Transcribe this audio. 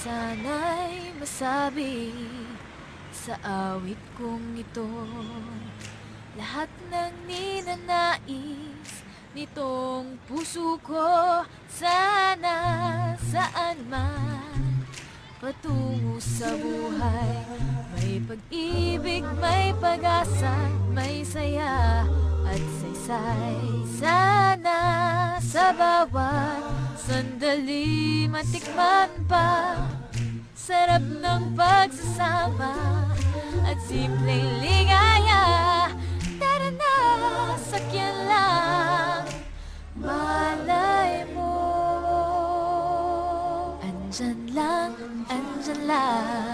sana'y masabi sa awit kong ito, lahat ng ninanais nitong puso ko. Sana saan man patungo sa buhay, may pag-ibig, may pag-asa, may saya at saysay. Sana sa bawat sandali matikman pa sarap ng pagsasama at simpleng ligaya. Tara na, sakyan lang, malay mo. Andyan lang, andyan lang.